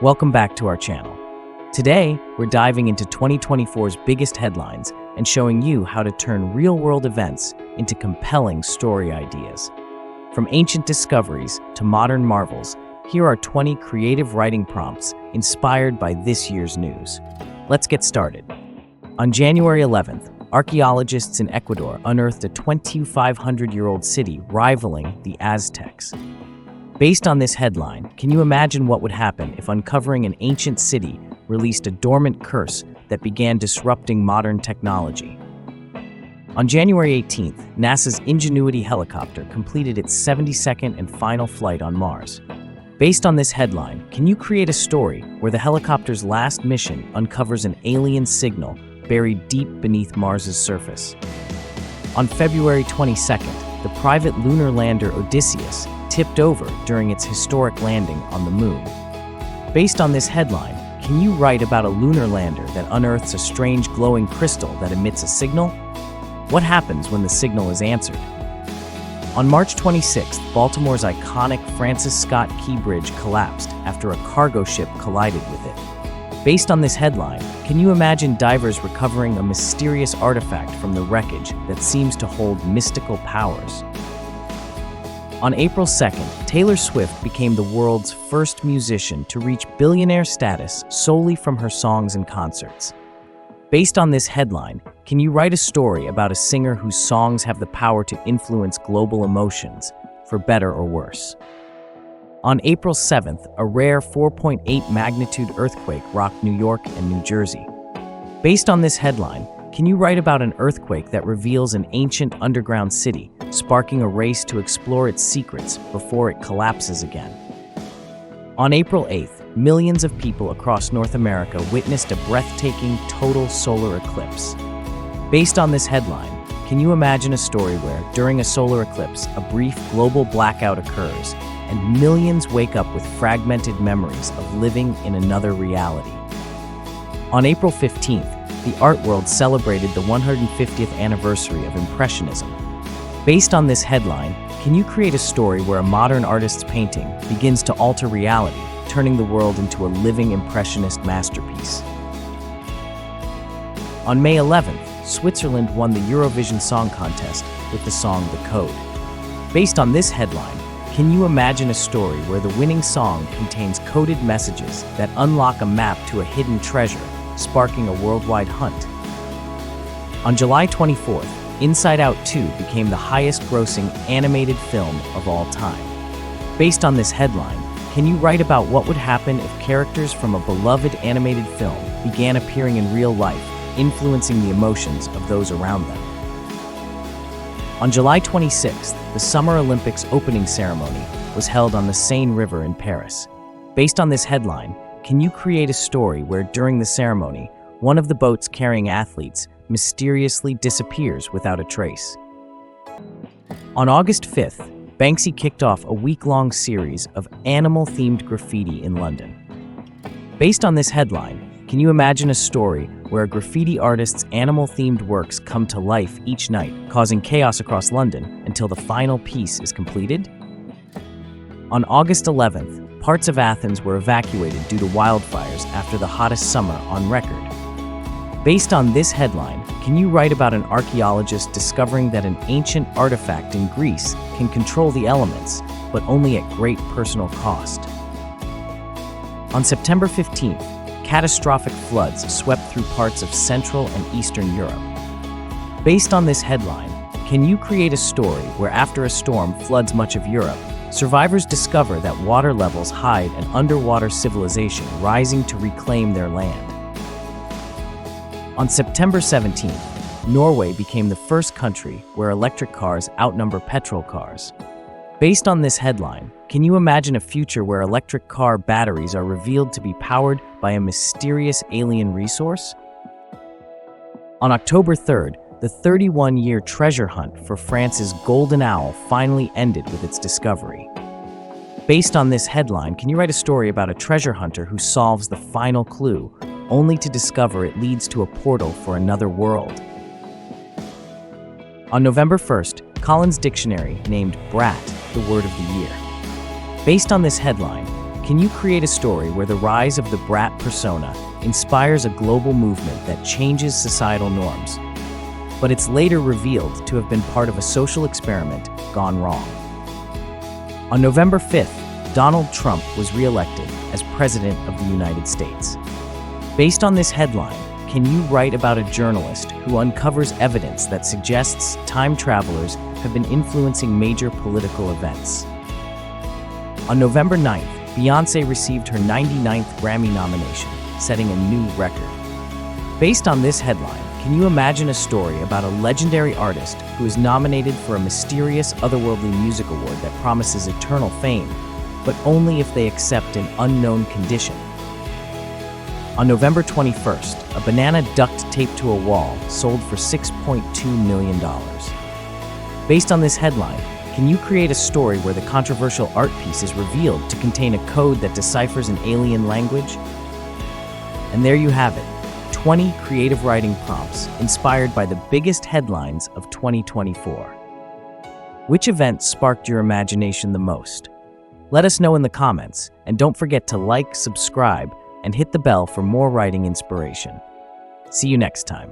Welcome back to our channel. Today, we're diving into 2024's biggest headlines and showing you how to turn real-world events into compelling story ideas. From ancient discoveries to modern marvels, here are 20 creative writing prompts inspired by this year's news. Let's get started. On January 11th, archaeologists in Ecuador unearthed a 2,500-year-old city rivaling the Aztecs. Based on this headline, can you imagine what would happen if uncovering an ancient city released a dormant curse that began disrupting modern technology? On January 18th, NASA's Ingenuity helicopter completed its 72nd and final flight on Mars. Based on this headline, can you create a story where the helicopter's last mission uncovers an alien signal buried deep beneath Mars's surface? On February 22nd, the private lunar lander Odysseus tipped over during its historic landing on the moon. Based on this headline, can you write about a lunar lander that unearths a strange glowing crystal that emits a signal? What happens when the signal is answered? On March 26th, Baltimore's iconic Francis Scott Key Bridge collapsed after a cargo ship collided with it. Based on this headline, can you imagine divers recovering a mysterious artifact from the wreckage that seems to hold mystical powers? On April 2nd, Taylor Swift became the world's first musician to reach billionaire status solely from her songs and concerts. Based on this headline, can you write a story about a singer whose songs have the power to influence global emotions, for better or worse? On April 7th, a rare 4.8 magnitude earthquake rocked New York and New Jersey. Based on this headline, can you write about an earthquake that reveals an ancient underground city, sparking a race to explore its secrets before it collapses again? On April 8th, millions of people across North America witnessed a breathtaking total solar eclipse. Based on this headline, can you imagine a story where, during a solar eclipse, a brief global blackout occurs, and millions wake up with fragmented memories of living in another reality? On April 15th, the art world celebrated the 150th anniversary of Impressionism. Based on this headline, can you create a story where a modern artist's painting begins to alter reality, turning the world into a living Impressionist masterpiece? On May 11th, Switzerland won the Eurovision Song Contest with the song The Code. Based on this headline, can you imagine a story where the winning song contains coded messages that unlock a map to a hidden treasure, sparking a worldwide hunt? On July 24th, Inside Out 2 became the highest-grossing animated film of all time. Based on this headline, can you write about what would happen if characters from a beloved animated film began appearing in real life, influencing the emotions of those around them? On July 26th, the Summer Olympics opening ceremony was held on the Seine River in Paris. Based on this headline, can you create a story where during the ceremony, one of the boats carrying athletes mysteriously disappears without a trace? On August 5th, Banksy kicked off a week-long series of animal-themed graffiti in London. Based on this headline, can you imagine a story where a graffiti artist's animal-themed works come to life each night, causing chaos across London until the final piece is completed? On August 11th, parts of Athens were evacuated due to wildfires after the hottest summer on record. Based on this headline, can you write about an archaeologist discovering that an ancient artifact in Greece can control the elements, but only at great personal cost? On September 15th, catastrophic floods swept through parts of Central and Eastern Europe. Based on this headline, can you create a story where after a storm floods much of Europe, survivors discover that water levels hide an underwater civilization rising to reclaim their land? On September 17th, Norway became the first country where electric cars outnumber petrol cars. Based on this headline, can you imagine a future where electric car batteries are revealed to be powered by a mysterious alien resource? On October 3rd, the 31-year treasure hunt for France's golden owl finally ended with its discovery. Based on this headline, can you write a story about a treasure hunter who solves the final clue, only to discover it leads to a portal for another world? On November 1st, Collins Dictionary named Brat the word of the year. Based on this headline, Can you create a story where the rise of the Brat persona inspires a global movement that changes societal norms, but it's later revealed to have been part of a social experiment gone wrong? On November 5th, Donald Trump was reelected as President of the United States. Based on this headline, can you write about a journalist who uncovers evidence that suggests time travelers have been influencing major political events? On November 9th, Beyoncé received her 99th Grammy nomination, setting a new record. Based on this headline, can you imagine a story about a legendary artist who is nominated for a mysterious otherworldly music award that promises eternal fame, but only if they accept an unknown condition? On November 21st, a banana duct taped to a wall sold for $6.2 million. Based on this headline, can you create a story where the controversial art piece is revealed to contain a code that deciphers an alien language? And there you have it, 20 creative writing prompts inspired by the biggest headlines of 2024. Which event sparked your imagination the most? Let us know in the comments, and don't forget to like, subscribe, and hit the bell for more writing inspiration. See you next time.